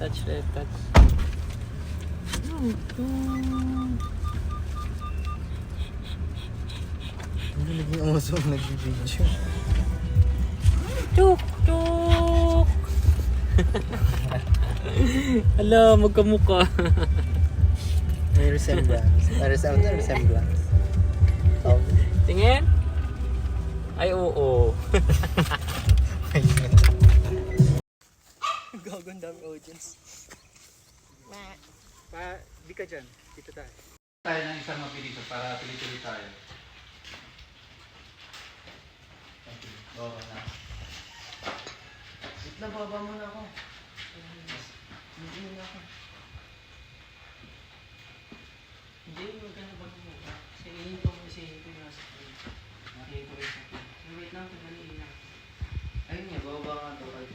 touch, left touch. Hindi naging uso ang nag-video. Chuk! Chuk! Ala, magkamukha. May resemblance. May resemblance. Oh. Tingin? Ay, oo. Ayun. Gagawin dami audience. Di ka dyan. Dito tayo. Tayo ng isang mapilito para tuloy-tuloy tayo. Okay. Baba na. Wait lang, baba muna ako. Hindi muna ako. Hindi, magkano ba ito? Sinihin ko yung nasa screen. Sinihin ko rin sa screen. Wait lang, tagalin lang. Ayun nga, baba nga daw kayo.